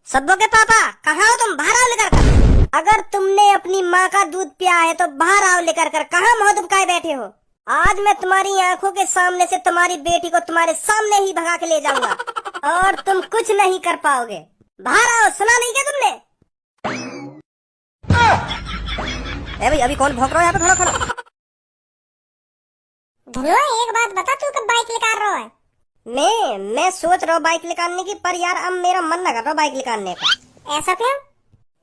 सब्बो के पापा कहाँ हो तुम? बाहर आओ लेकर कर। अगर तुमने अपनी माँ का दूध पिया है तो बाहर आओ लेकर कर। कहाँ मुँह दुबकाए बैठे हो? आज मैं तुम्हारी आंखों के सामने से तुम्हारी बेटी को तुम्हारे सामने ही भगा के ले जाऊंगा और तुम कुछ नहीं कर पाओगे। बाहर आओ। सुना नहीं क्या तुमने? भाई अभी कौन भौंक रहा है? यहाँ पे खड़ा खड़ा। धनुआ एक बात बता, तू कब बाइक निकाल रहा है? मैं सोच रहा हूँ बाइक निकालने की, पर यार अब मेरा मन न कर रहा बाइक निकालने का। ऐसा क्यों?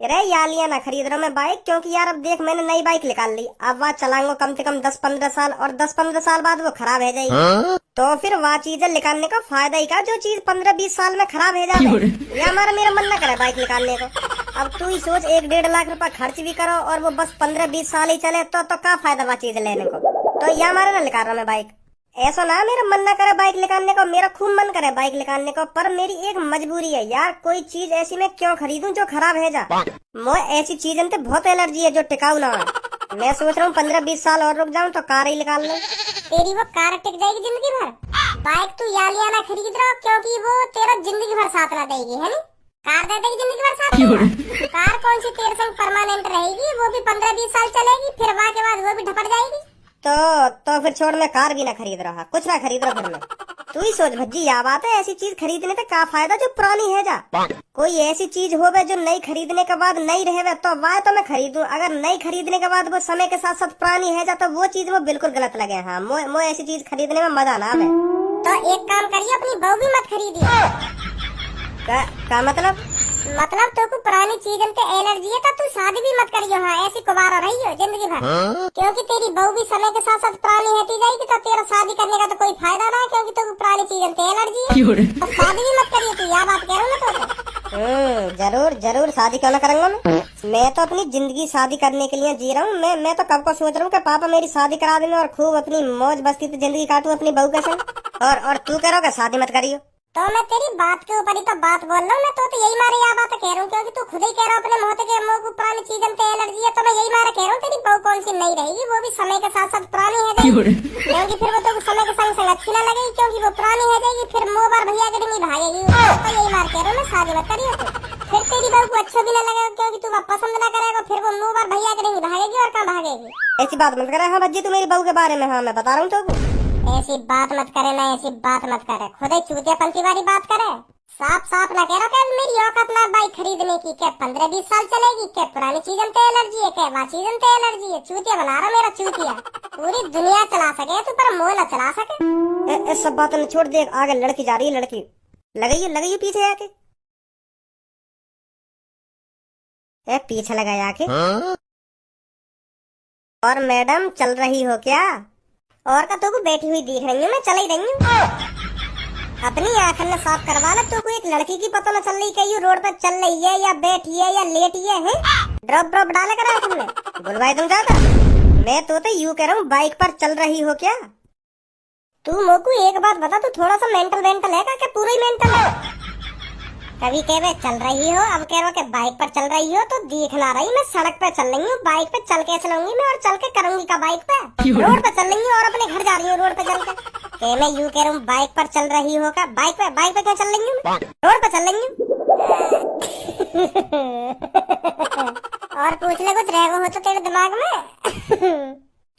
अरे यार लिया ना खरीद रहा मैं बाइक, क्योंकि यार अब देख मैंने नई बाइक निकाल ली। अब वह चलाऊंगा कम से कम 10-15 साल, और 10-15 साल बाद वो खराब हो जाएगी। तो फिर वह चीजें निकालने का फायदा ही का जो चीज 15-20 साल में खराब हो जाए। या मेरा मन न करे बाइक निकालने को। अब तू ही सोच, 1-1.5 लाख रुपया खर्च भी करो और वो बस 15-20 साल ही चले तो क्या फायदा वह चीज लेने को। तो या हमारा न निकाल रहा मैं बाइक। ऐसा ना मेरा मन ना करे बाइक निकालने को, मेरा खूब मन करे बाइक निकालने को, पर मेरी एक मजबूरी है यार। कोई चीज ऐसी मैं क्यों खरीदूं जो खराब है जा। मैं ऐसी चीजों से बहुत एलर्जी है जो टिकाऊ ना हो। मैं सोच रहा हूँ 15-20 साल और रुक जाऊं तो कार ही निकाल लूं। तेरी वो कार टिक जाएगी जिंदगी भर। बाइक तू या लिया ना खरीद रहा, क्योंकि वो तेरा जिंदगी भर साथ ना देगी, है नी? कार दे देगी जिंदगी भर साथ। कार कौन सी तेरे संग परमानेंट रहेगी? वो भी 15-20 साल चलेगी, फिर वहाँ के बाद वो भी ढपट जाएगी। तो फिर छोड़, मैं कार भी ना खरीद रहा, कुछ ना खरीद रहा फिर मैं। तू ही सोच भज्जी, या बात है ऐसी चीज खरीदने से क्या फायदा जो पुरानी है जा। कोई ऐसी चीज होवे जो नई खरीदने के बाद नई रहे तो वह तो मैं खरीदूं। अगर नई खरीदने के बाद वो समय के साथ साथ पुरानी है जा तो वो चीज वो बिल्कुल गलत लगे। हाँ मोए ऐसी चीज खरीदने में मजा ना आवे। तो एक काम करिए, अपनी बहू भी मत खरीदिए। क्या मतलब? मतलब तो को पुरानी चीजों पे एलर्जी है तो तू शादी भी मत करियो। हाँ ऐसी कुवारा रही हो जिंदगी भर। क्योंकि तेरी बहू भी समय के साथ साथ पुरानी होती जाएगी तो तेरा शादी करने का तो कोई फायदा ना है, क्योंकि तो पुरानी चीजों पे एलर्जी है। तो शादी भी मत करियो तू, यह बात कह रहा हूँ मैं तो। जरूर शादी क्यों ना करूंगा मैं तो अपनी जिंदगी शादी करने के लिए जी रहा हूँ। मैं तो कब को सोच रहा हूँ कि पापा मेरी शादी करा देना और खूब अपनी मौज बस्ती से जिंदगी काटूं अपनी बहू के संग। और तू कह रहा हो शादी मत करियो। तो मैं तेरी बात के ऊपर ही तो बात बोल रहा हूँ। मैं तो यही मारे यह बात कह रहा हूँ, क्योंकि तू खुद ही कह रहा अपने मुंह के मुंह को पुरानी चीजों पे एलर्जी है। तो मैं यही मारे कह रहा हूँ तेरी बहू कौन सी नहीं रहेगी, वो भी समय के साथ साथ पुरानी है जाएगी। क्योंकि फिर वो तो समय के संग अच्छी ना लगेगी, क्योंकि वो पुरानी है जाएगी। फिर मुँह बार भैया के नहीं भागेगी। तो यही मार कह रहा हूँ मैं, शादी मत करियो। फिर तेरी बहू को अच्छा भी ना लगेगा, क्योंकि तू पसंद ना करेगा। फिर वो मुँह बार भैया के नहीं भागेगी और कहाँ भागेगी। ऐसी बात मत करे। हाँ भज्जी तू मेरी बहू के बारे में, हाँ मैं बता रहा हूँ तो ऐसी बात मत करे ना, ऐसी बात मत करे। खुद ही चूतियापंती वाली बात करे। साफ साफ ना कह रहा कि मेरी औकात ना बाइक खरीदने की। क्या 15-20 साल चलेगी? क्या पुरानी चीजों पे एलर्जी है? क्या वह चीजों पे एलर्जी है? चूतिया बना रहा मेरा चूतिया। पूरी दुनिया चला सके तू, पर मोह न चला सके। सब बात न छोड़ दे। आगे लड़की जा रही है, लड़की लगाइए पीछे आके। पीछे लगाए आके। और मैडम चल रही हो क्या? और का तो को बैठी हुई दिख रही हूँ मैं, चल ही रही हूँ। अपनी आंखें न साफ करवा ला। तो कोई एक लड़की की पता न चल रही कहीं रोड पर चल रही है या बैठी है या लेटी है। ड्रॉप डाले करा तुमने? बुलवाई तुम ज्यादा। मैं तो यूँ कह रहा हूँ बाइक पर चल रही हो क्या? तू मोकू एक बात बता, तू थोड़ा सा मेंटल है क्या पूरा ही मेंटल है? कभी कह चल रही हो, अब कह रहा कि बाइक पर चल रही हो, तो देख ना रही मैं सड़क पे चल रही हूँ। बाइक पे चल के चलाऊंगी मैं, और चल के करूंगी का बाइक पे? रोड पे चल रही हूँ और अपने घर जा रही हूँ रोड पे चल के। मैं यूँ कह रहा हूँ बाइक पर चल रही हो का? बाइक पे क्या चल रही हूँ? रोड पे चल रही हूँ। और पूछ ले कुछ रह हो तो तेरे दिमाग में।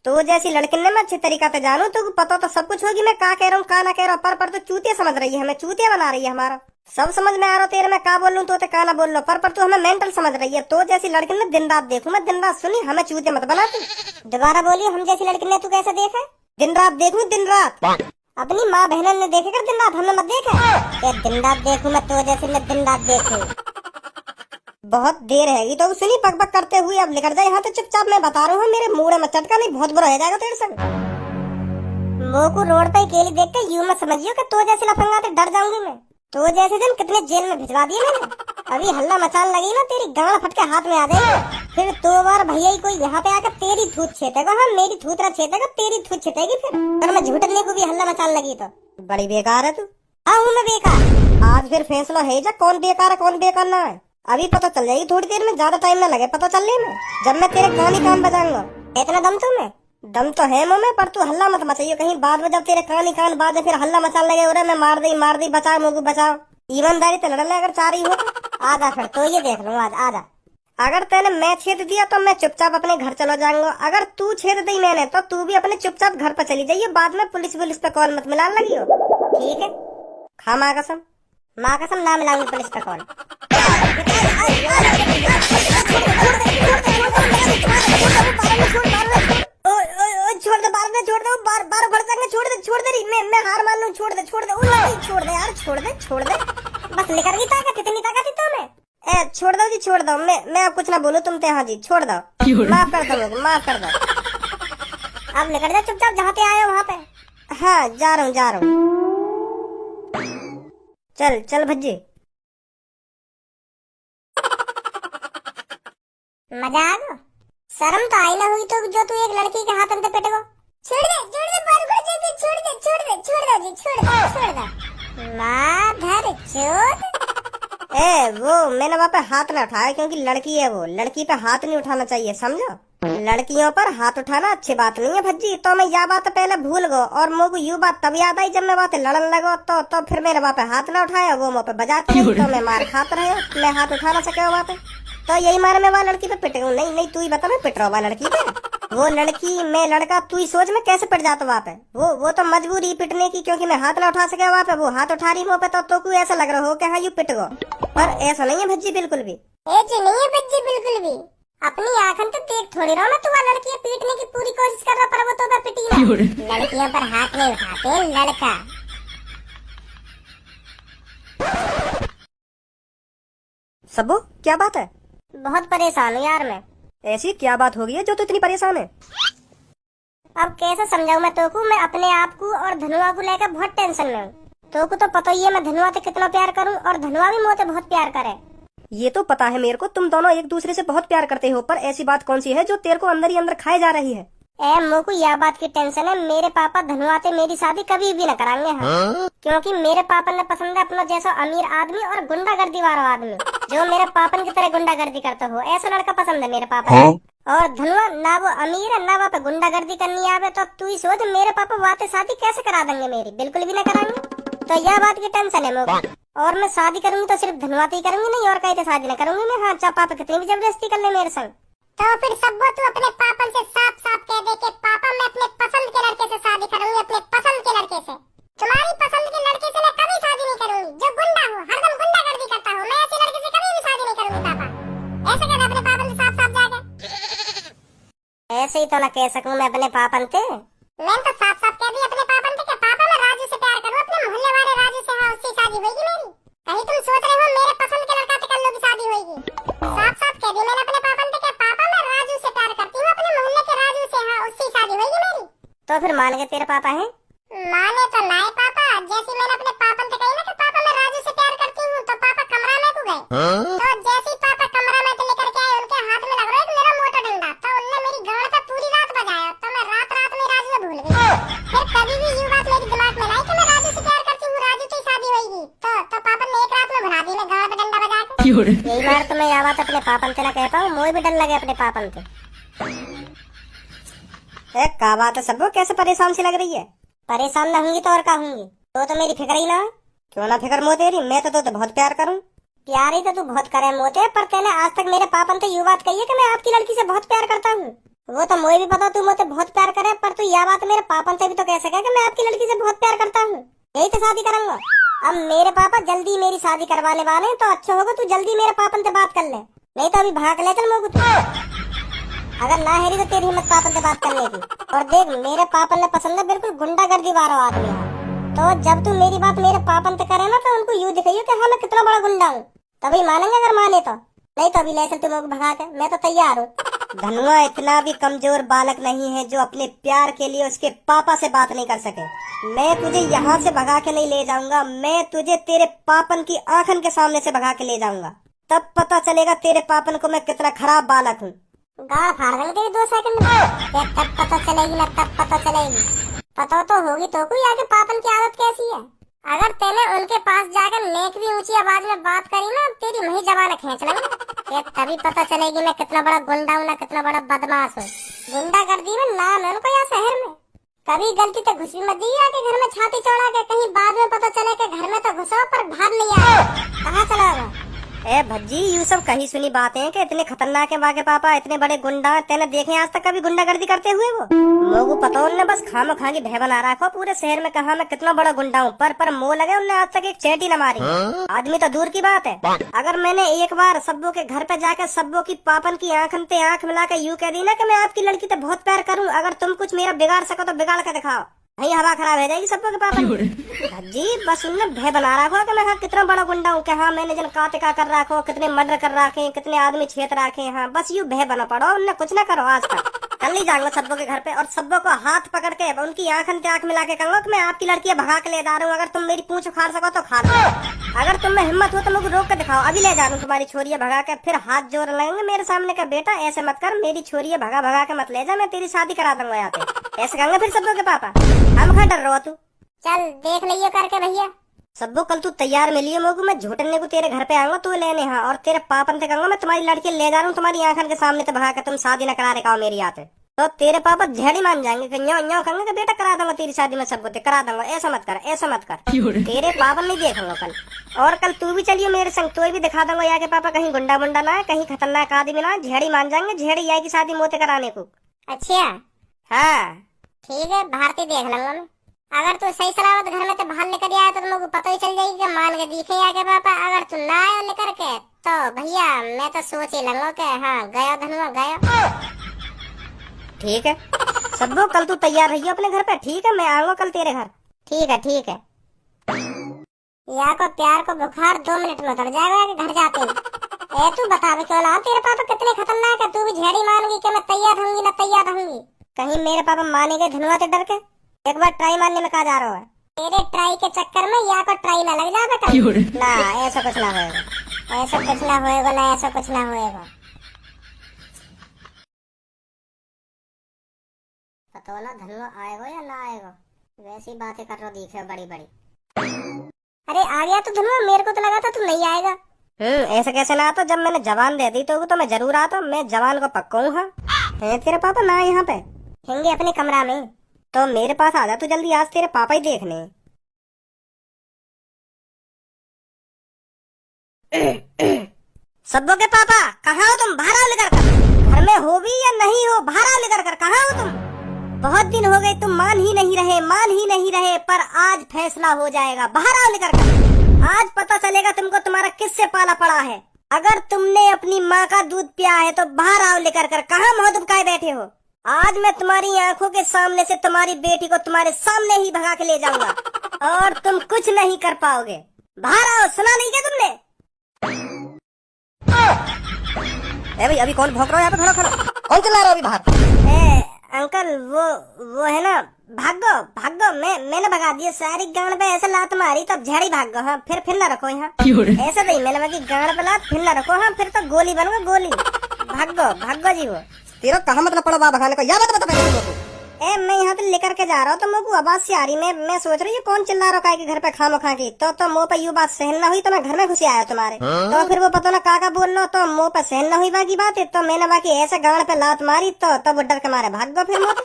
तो जैसी लड़की ने मैं अच्छी तरीका से जानू, तो पता तो सब कुछ होगी मैं का कह रहा हूँ का ना कह रहा हूँ। पर तो चूतिया समझ रही है, हमें चूतिया बना रही है। हमारा सब समझ में आ रहा तेरे में का बोल लूँ तो का ना बोल लो। पर तू हमें मेंटल समझ रही है। तो जैसी लड़की ने दिन रात देखूं मैं, दिन रात सुनी, हमें चूतिया मत बना तू। दोबारा बोलिए, हम जैसी लड़की ने तू कैसे देखा? दिन रात देखूं, दिन रात। अपनी माँ बहन ने देखे कर दिन रात, हमें मत देखा। दिन रात देखूं मैं तो जैसे मैं दिन रात देखूं। बहुत देर हैगी तो सुनी पक पक करते हुए अब निकल जाए यहाँ तो चुपचाप। मैं बता रहा हूँ मेरे मुंह में चटका नहीं, बहुत बुरा हो जाएगा तेरे संग। वो को रोड पे अकेली देख के यूं मत समझियो कि तो जैसे लफंगा तो डर जाऊंगी मैं। तो जैसे दिन कितने जेल में भिजवा दिए मैंने। अभी हल्ला मचान लगी ना, तेरी गांड फट के हाथ में आ जाएगी। फिर 2 बार भैया ही कोई यहाँ पे आकर तेरी थूत छेटेगा। हाँ मेरी थूतरा छेटेगा, तेरी थूत छेटेगी। फिर अगर मैं झूठने को भी हल्ला मचान लगी तो बड़ी बेकार है तू। हाँ हूँ मैं बेकार। आज फिर फैसला है जा कौन बेकार है कौन बेकार ना है। अभी पता चल जाएगी थोड़ी देर में, ज्यादा टाइम ना लगे पता चलने में, जब मैं तेरे कान बजाऊंगा। इतना दम तुम्हें? दम तो है मुँह में, पर तू हल्ला मत मचाइयो कहीं बाद में, जब तेरे कान बाद फिर हल्ला मचाने लगे। मैं मार दी बचाओ मुझको बचाओ। ईमानदारी तो लड़ने अगर चाह रही हो आजा फिर तो ये देख लूँ आज, आजा। अगर तेने मैं छेद दिया तो मैं चुपचाप अपने घर चला जाऊंगा, अगर तू छेद दी मैंने तो तू भी अपने चुपचाप घर पर चली जाइए, बाद में पुलिस पे कॉल मत मिलाने लगी हो, ठीक है? खा माँ कसम ना मिलाऊंगी पुलिस पे कॉल। छोड़ दे बार, छोड़ दे बार भड़ सकने, छोड़ दे रही, मैं हार मान लूं, छोड़ दे छोड़ दे यार, छोड़ दे बस। निकल गई ताकत, इतनी ताकत थी तुम्हें? छोड़ दो जी, छोड़ दो, मैं अब कुछ ना बोलूं तुम ते। हाँ जी छोड़ दो, माफ कर दो मुझे, माफ कर दो। अब निकल जा चुपचाप, जहाँ पे आए हो वहाँ पे। हाँ जा रहा हूँ। चल भज्जी। मजा आ गया? शर्म तो आई ना हुई तो जो तू एक लड़की के हाथ अंदर पेटेगो। छोड़ दे माधर चोद। वो मैंने वहाँ पे हाथ ना उठाया क्योंकि लड़की है, वो लड़की पे हाथ नहीं उठाना चाहिए, समझो? लड़कियों पर हाथ उठाना अच्छी बात नहीं है भज्जी। तो मैं यह बात पहले भूल गो और मुझे यू बात तब याद आई जब मैं बातें लड़न लगो, तो फिर मेरे वहाँ पे हाथ ना उठाया, वो मुँह पे बजाते तो मैं मार खाते रहे, मैं हाथ उठा ना सके वहाँ पे। तो यही मारे मैं वहाँ लड़की पे पिट गई। नहीं तू ही बता, मैं पिट रहा हूँ वहाँ लड़की पे? वो लड़की मैं लड़का, तू ही सोच मैं कैसे पिट जाता वहाँ पे। वो तो मजबूरी पिटने की, क्योंकि मैं हाथ ना उठा सके वहाँ पे, वो हाथ उठा रही मुँह पे, तो कोई ऐसा लग रहा हो कि हाँ यू पिट गो, पर ऐसा नहीं है भज्जी बिल्कुल भी। ऐसे नहीं है भज्जी बिल्कुल भी। अपनी आंखन तो देख थोड़ी रहा मैं, तू वहाँ लड़कियां पीटने की पूरी कोशिश कर रहा, पर वो तो पिटी ना। लड़कियों पर हाथ नहीं उठाते लड़का। सबो क्या बात है? बहुत परेशान हूँ यार मैं। ऐसी क्या बात हो गई है जो तू इतनी परेशान है? अब कैसे समझाऊं मैं तो को, मैं अपने आप को और धनुआ को लेकर बहुत टेंशन में हूँ। तो को तो पता ही है मैं धनुआ से कितना प्यार करूँ और धनुआ भी मुझसे बहुत प्यार करे। ये तो पता है मेरे को, तुम दोनों एक दूसरे से बहुत प्यार करते हो, पर ऐसी बात कौन सी है जो तेरे को अंदर ही अंदर खाए जा रही है? मुझे को यह बात की टेंशन है, मेरे पापा धनुआ से मेरी शादी कभी भी न कराएंगे। हाँ? क्योंकि मेरे पापा ने पसंद है अपना जैसा अमीर आदमी और गुंडागर्दी वाला आदमी, जो मेरे पापन की तरह गुंडागर्दी करता हो, ऐसा लड़का पसंद है मेरे पापा। हाँ? और धनुआ ना वो अमीर है ना वहाँ पे गुंडागर्दी करनी आवे, तो तू ही सोच मेरे पापा वहाँ से शादी कैसे करा देंगे मेरी, बिल्कुल भी न कराएंगे। तो यह बात की टेंशन है मुझे, और मैं शादी करूंगी तो सिर्फ धनुआ से ही करूंगी, नहीं और कहीं शादी न करूंगी मैं। हाँ चाहे पापा कितनी भी जबरदस्ती कर ले मेरे संग। तो फिर सब तू अपने पापन से साफ साफ कह दे कि पापा मैं अपने पसंद के लड़के से शादी करूंगी, अपने पसंद के लड़के से। तुम्हारी पसंद के लड़के से मैं कभी शादी नहीं करूंगी, जो गुंडा हो, हरदम गुंडागर्दी करता हो, मैं ऐसे लड़के से कभी भी शादी नहीं करूंगी पापा। ऐसे कह दे अपने पापन से साफ साफ जाके। ऐसे ही तो ना कह सकूं मैं अपने पापन से। मैंने तो साफ साफ कह दी अपने पापन से कि पापा मैं राजू से प्यार करूं, अपने मोहल्ले वाले राजू से, हाँ उससे शादी होगी मेरी। कहीं तुम सोच रहे हो मेरे पसंद के लड़का से कल की शादी होगी? साफ साफ कह दी मैंने अपने पापन से कि पापा मैं राजू से प्यार करती हूँ, अपने मोहल्ले के राजू से, हाँ उससे शादी होगी मेरी। तो फिर मान के तेरे पापा हैं? माने तो ना पापा, जैसे मैंने अपने पापन से कही ना कि पापा मैं राजू से प्यार करती हूँ, तो पापा कमरा में को गए। तो जैसे ही पापा कमरा में से लेकर के आए, उनके हाथ में लग रहा है मेरा मोटा डंडा, तो उनने मेरी गाड़ पे पूरी रात बजाया, तो मैं रात रात में राजू भूल गई। फिर कभी भी ये बात मेरे दिमाग में लाई कि मैं राजू से प्यार करती हूँ, राजू से शादी होगी, तो पापा ने एक रात में भगा दी मैं गाड़ पे डंडा बजा के। यही बार तो मैं यह बात अपने पापन से ना कह पाऊँ, मुझे भी डर लगे अपने पापन से। क्या बात है सबको, कैसे परेशान सी लग रही है? परेशान ना होंगी तो और क्या होंगी, तो मेरी फिक्र ही ना है। क्यों ना फिक्र मोह तेरी, मैं तो बहुत प्यार करूं। प्यार ही तो तू बहुत करे मोते, पर तेने आज तक मेरे पापन से यू बात कही है कि मैं आपकी लड़की से बहुत प्यार करता हूँ। वो तो मुझे भी पता तू मुझसे बहुत प्यार करे, पर तू यह बात मेरे पापन से भी तो कह सके कि मैं आपकी लड़की से बहुत प्यार करता हूँ, यही तो शादी करूंगा। अब मेरे पापा जल्दी मेरी शादी करवाने वाले हैं, तो अच्छा होगा तू जल्दी मेरे पापन से बात कर ले, नहीं तो अभी भाग ले चल मोगू तू। अगर ना हेरी तो तेरी हिम्मत पापन से बात करने की। और देख मेरे पापन ने पसंद है बिल्कुल गुंडागर्दी वाला आदमी है, तो जब तू मेरी बात मेरे पापन से करे ना, तो उनको यूँ दिखाइयो कि हाँ मैं कितना बड़ा गुंडा हूँ, तभी मानेंगे, अगर माने तो। नहीं तो अभी ले चल तुम भगा के, मैं तो तैयार हूँ। धनुआ इतना भी कमजोर बालक नहीं है जो अपने प्यार के लिए उसके पापा से बात नहीं कर सके। मैं तुझे यहाँ से भगा के नहीं ले जाऊंगा, मैं तुझे तेरे पापन की आंखन के सामने से भगा के ले जाऊंगा, तब पता चलेगा तेरे पापन को मैं कितना खराब बालक हूँ। गाड़ फाड़ देंगे तेरी 2 सेकंड में, तब पता चलेगी ना, तब पता चलेगी। पता तो होगी तो कोई आगे पापन की आदत कैसी है। अगर तेने उनके पास जाकर नेक भी ऊंची आवाज में बात करी ना, तेरी वही जबान खींच लेंगे, तभी पता चलेगी मैं कितना बड़ा गुंडा हूँ ना, कितना बड़ा बदमाश हूँ। गुंडागर्दी में नाम है उनको यहाँ शहर में। कभी गलती से घुस भी मत दी के घर में छाती चौड़ा के, कहीं बाद में पता चले कि घर में तो घुसो पर बाहर नहीं आया, कहाँ चला गया। ए भज्जी, यू सब कहीं सुनी बातें हैं कि इतने खतरनाक है बाके पापा, इतने बड़े गुंडा। तेने देखे आज तक कभी गुंडागर्दी करते हुए? वो लोगों पता उनने बस खाम खा की भय बना रखा पूरे शहर में, कहा मैं कितना बड़ा गुंडा हूँ, पर मुंह लगे उनने आज तक एक चेटी न मारी। आदमी तो दूर की बात है, अगर मैंने एक बार सब्बो के घर पे जाकर सब्बो की पापन की आंख अंते आंख मिला के यूँ कह दी ना कि मैं आपकी लड़की तो बहुत प्यार करूँ, अगर तुम कुछ मेरा बिगाड़ सको तो बिगाड़ के दिखाओ, वही हवा खराब हो जाएगी सबको के पापा जी। बस उनने भय बना रखा कि मैं कितना बड़ा गुंडा हूँ, कि हाँ मैंने जन कातिका कर रखो, कितने मर्डर कर रखे, कितने आदमी छेत रखे। हाँ बस यूँ भय बना पड़ो, उनने कुछ ना करो आज तक। कल नहीं जाऊंगा सब्बो के घर पे और सब्बो को हाथ पकड़ के उनकी आंख अंते आंख मिला के कहूंगा कि मैं आपकी लड़की भगा के ले जा रहा हूँ, अगर तुम मेरी पूंछ उखाड़ सको तो खा लो, अगर तुम में हिम्मत हो तो मुझे रोक के दिखाओ, अभी ले जा रहा हूँ तुम्हारी छोरिया भगा के। फिर हाथ जोड़ लेंगे मेरे सामने का, बेटा ऐसे मत कर, मेरी छोरिया भगा भगा के मत ले जा, मैं तेरी शादी करा दूंगा यहाँ पे, ऐसे कहेंगे फिर सब्बो के पापा। हम कहाँ डर रहो तू, चल देख लियो करके भैया। सब्बो कल तू तैयार मिलियो मोगू, मैं झूठने को तेरे घर पे आऊंगा तू लेने। हाँ और तेरे पापन से कहूंगा मैं तुम्हारी लड़की ले जा रहा हूँ तुम्हारी आंखन के सामने, तो भगा के तुम शादी न करा रहे मेरी आते, तो तेरे पापा झेड़ी मान जाएंगे कि न्यो न्यो कहेंगे कि बेटा करा दूंगा तेरी शादी में सबको करा दूंगा, ऐसा मत कर ऐसा मत कर, तेरे पापा नहीं देखूंगा कल। और कल तू भी चलियो मेरे संग, तो भी दिखा दूंगा यहाँ के पापा कहीं गुंडा मुंडा ना है, कहीं खतरनाक आदमी ना, झेड़ी मान जाएंगे, झेड़ी आएगी शादी मोते कराने को। अच्छा हाँ ठीक है, भारती देख लूंगा मैं, अगर तू सही सलामत घर में तो बाहर लेकर आया तो मुझे पता ही चल जाएगी कि मान के दिखे आके पापा, अगर तू ना आया लेकर के तो भैया मैं तो सोच ही लूंगा कि हाँ गया धनुआ गया। ठीक है सब्बो, कल तू तैयार रहियो अपने घर पे, ठीक है मैं आऊंगा कल तेरे घर। ठीक है ठीक है। या को प्यार को बुखार 2 मिनट में उतर जाएगा कि घर जाते ही। तू बता क्यों ला, तेरे पापा कितने खतरनाक है, तू भी झेड़ी मानगी कि मैं तैयार रहूंगी ना तैयार रहूंगी। कहीं मेरे पापा मानेंगे धनुआ से डर के? एक बार ट्राई मारने में कहा जा रहा है, तेरे ट्राई के चक्कर में या को ट्राई ना लग जाए बेटा। ना ऐसा कुछ ना होएगा, ऐसा कुछ ना होएगा, ना ऐसा कुछ ना होएगा। पता ना धनुआ आएगा या ना आएगा, वैसी बातें कर रहा दिखे बड़ी बड़ी। अरे आ गया तो धनुआ, मेरे को तो लगा था तू नहीं आएगा। ऐसे कैसे ना आता, जब मैंने जवान दे दी तो मैं जरूर आता, मैं जवान को पक्का हूँ। हाँ है तेरे पापा ना यहाँ पे, होंगे अपने कमरा में, तो मेरे पास आ जा तू जल्दी, आज तेरे पापा ही देखने। सब्बो के पापा कहाँ हो तुम, बाहर आओ निकल कर, घर में हो भी या नहीं हो, बाहर आओ निकल कर, कहाँ हो तुम? बहुत दिन हो गए तुम मान ही नहीं रहे, पर आज फैसला हो जाएगा, बाहर आओ निकल कर, आज पता चलेगा तुमको तुम्हारा किससे पाला पड़ा है। अगर तुमने अपनी माँ का दूध पिया है तो बाहर आओ लेकर कर, कहाँ मुँह दुबकाए बैठे हो? आज मैं तुम्हारी आंखों के सामने से तुम्हारी बेटी को तुम्हारे सामने ही भगा के ले जाऊंगा और तुम कुछ नहीं कर पाओगे। बाहर आओ, सुना नहीं क्या तुमने? भाई अभी कौन भौंक रहा है यहाँ पे, खड़ा कौन चला रहा है अभी बाहर? अंकल वो है ना, भागो मैंने भगा दिया, सारी गांड पे ऐसे लात मारी तब झड़ी भागो। हाँ फिर ना रखो यहाँ, ऐसा नहीं मैंने बाकी गांड पे लात फिर ना रखो। हाँ फिर तो गोली बनूंगा, गोली। भागो जी। वो तेरा कहाँ मतलब पड़ा बाबा भगाने का, या बात बता पहले। मैं यहाँ पे लेकर के जा रहा हूँ तो मुझे आवाज से आ रही, मैं सोच रही हूँ कौन चिल्ला रहा है घर पे खामो खा की, तो मुँह पे यू बात सहन ना हुई तो मैं घर में घुसी आया तुम्हारे, तो फिर वो पता ना काका बोल लो तो मुँह पे सहन ना हुई बाकी बात है, तो मैंने बाकी ऐसे गाड़ पे लात मारी तो तब डर के मारे भाग गो। फिर मुझे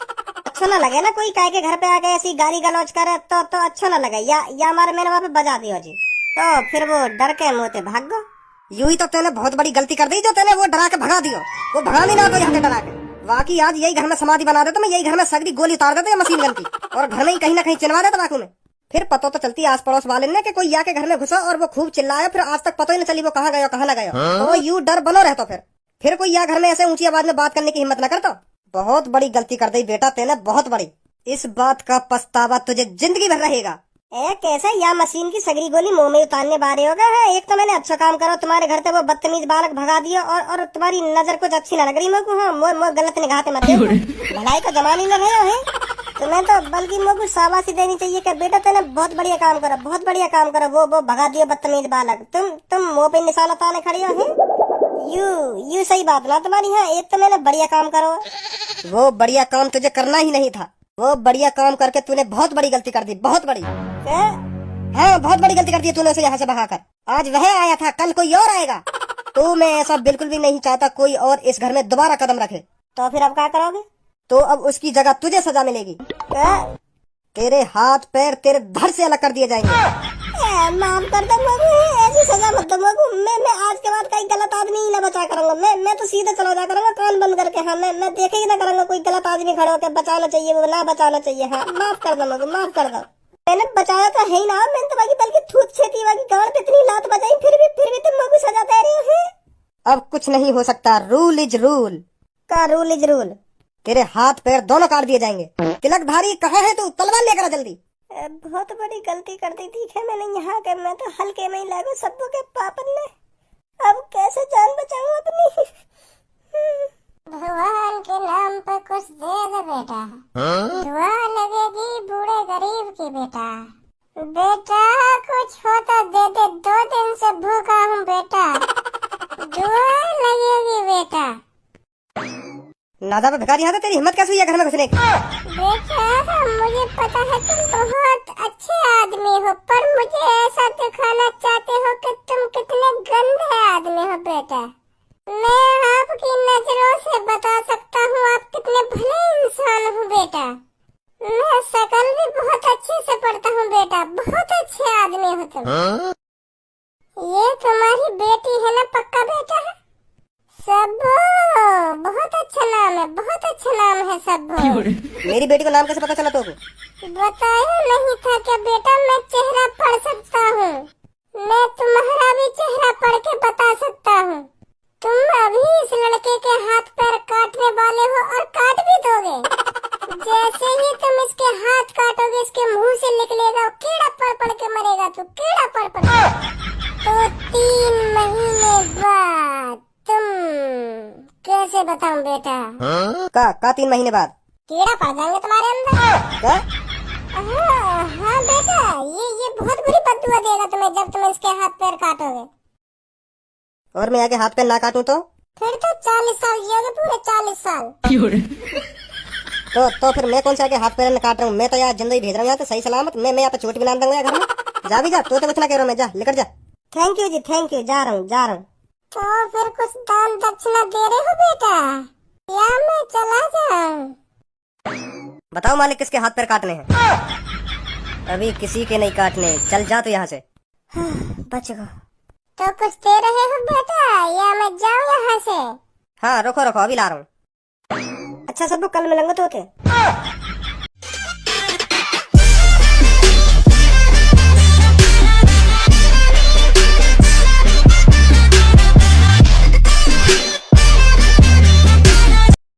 अच्छा ना लगे ना कोई काय के घर पे आके ऐसी गाली गलौज करे तो अच्छा ना लगे, या हमारे मैंने वहाँ पे बजा दिया जी, तो फिर वो डर के मुँह से भाग गो। यूं ही तो तूने बहुत बड़ी गलती कर दी जो तूने वो डरा के भगा दियो, वो भगा नहीं ना तो यहाँ से डरा के, बाकी आज यही घर में समाधि बना देता, मैं यही घर में सगरी गोली उतार देता मशीन गन की, और घर में ही कहीं ना कहीं चिलवा देता बाकू में। फिर पता तो चलती आस पड़ोस वाले ने कि कोई आके घर में घुसा और वो खूब चिल्लाया, फिर आज तक पता ही न चली वो कहाँ गया कहाँ न गया, तो यू डर बनो रहता। फिर कोई या घर में ऐसे ऊंची आवाज में बात करने की हिम्मत न करता। बहुत बड़ी गलती कर दी बेटा तेने, बहुत बड़ी, इस बात का पछतावा तुझे जिंदगी भर रहेगा। कैसे या मशीन की सगरी गोली मुंह में उतारने बारे होगा। है एक तो मैंने अच्छा काम करो, तुम्हारे घर से वो बदतमीज बालक भगा दिया, और तुम्हारी नजर कुछ अच्छी ना लग रही मेरे को। हाँ मोर गलत निगाहते मत देखो, भलाई का जमानी में है तुम्हें तो बल्कि मुझे शाबाशी देनी चाहिए कि बेटा तेने बहुत बढ़िया काम करा, बहुत बढ़िया काम करा, वो भगा दिया बदतमीज बालक। तुम मुंह पे निशाना ताने खड़ी हो। यू सही बात ना तुम्हारी। हाँ एक तो मैंने बढ़िया काम करो, वो बढ़िया काम तुझे करना ही नहीं था, वो बढ़िया काम करके तूने बहुत बड़ी गलती कर दी, बहुत बड़ी। हाँ बहुत बड़ी गलती कर दी तूने उसे यहाँ से भगाकर। आज वह आया था, कल कोई और आएगा, तो मैं ऐसा बिल्कुल भी नहीं चाहता कोई और इस घर में दोबारा कदम रखे। तो फिर अब क्या करोगे? तो अब उसकी जगह तुझे सजा मिलेगी, तेरे हाथ पैर तेरे धड़ से अलग कर दिए जाएंगे। माफ कर दो मगू, ऐसी सजा मत दो मगू। मैं आज के बाद कहीं गलत आदमी ही ना बचा करूंगा। मैं तो सीधे चला जा करूंगा कान बंद करके। हाँ मैं देखे ही ना करूंगा कोई गलत आदमी खड़े होकर बचाना चाहिए वो ना बचाना चाहिए। हाँ माफ कर दो मगू, माफ कर दो। मैंने बचाया तो है ही ना, मैंने तो बाकी बल्कि थूत छेती बाकी गाड़ पे इतनी लात बजाई, फिर भी तुम मगू सजा दे रहे हो। अब कुछ नहीं हो सकता, रूल इज रूल। का रूल इज रूल? तेरे हाथ पैर दोनों काट दिए जाएंगे। तिलकधारी कहाँ है तू? तलवार लेकर आ जल्दी। बहुत बड़ी गलती कर दी थी है मैंने यहाँ के। मैं तो हल्के में ही लागू सबको के पापन ने। अब कैसे जान बचाऊं अपनी? भगवान के नाम पे कुछ दे दे बेटा, दुआ लगेगी बूढ़े गरीब की बेटा। बेटा कुछ हो तो दे दे, 2 दिन से भूखा हूँ बेटा, दुआ लगेगी बेटा। नादा पे भिखारी हाथ है, तेरी हिम्मत कैसे हुई है घर में घुसने की? बेटा मुझे पता है तुम बहुत अच्छे आदमी हो, पर मुझे ऐसा दिखाना चाहते हो कि तुम कितने गंदे आदमी हो बेटा। मैं आपकी नजरों से बता सकता हूँ आप कितने भले इंसान हो बेटा। मैं शकल भी बहुत अच्छे से पढ़ता हूँ बेटा, बहुत अच्छे आदमी हो तुम। ये तुम्हारी बेटी है ना पक्का बेटा? सब्बू, बहुत अच्छा नाम है, बहुत अच्छा नाम है सब्बू। मेरी बेटी को नाम कैसे पता चला तुमको? बताया नहीं था क्या बेटा, मैं चेहरा पढ़ सकता हूँ। मैं तुम्हारा भी चेहरा पढ़ के बता सकता हूँ। तुम अभी इस लड़के के हाथ पैर काटने वाले हो और काट भी दोगे। जैसे ही तुम इसके हाथ काटोगे इसके मुंह से निकलेगा कीड़ा पड़ के मरेगा तू, कीड़ा पड़ तो 3 महीने बाद तुम कैसे बताऊं बेटा? का 3 महीने बाद कीड़ा पड़ जाएंगे तुम्हारे अंदर। क्या? हाँ बेटा, ये बहुत बुरी बददुआ देगा तुम्हें जब तुम इसके हाथ पैर काटोगे। और मैं आगे हाथ पैर ना काटूं तो? फिर तो 40 साल जियोगे, पूरे 40 साल। तो फिर मैं कौन से आगे हाथ पैर में काट रहा हूँ? मैं तो यहाँ जिंदगी भेज रहा हूँ यहाँ तो सही सलामत। मैं यहाँ पे चोट भी ला दूंगा घर में। जा भी जा, तो कुछ ना कह रहा हूँ मैं, जा लेकर जा। Thank you ji, thank you, जा रहा हूँ। तो फिर कुछ दान दक्षिणा दे रहे हो बेटा या मैं चला जाऊं? बताओ मालिक किसके हाथ पैर काटने हैं? अभी किसी के नहीं काटने, चल जा तो यहाँ से। बच गो। तो कुछ दे रहे हो बेटा या मैं जाऊं यहाँ से? हाँ रुको अभी ला रहा हूँ। अच्छा सब कल मिलेंगे तो होते।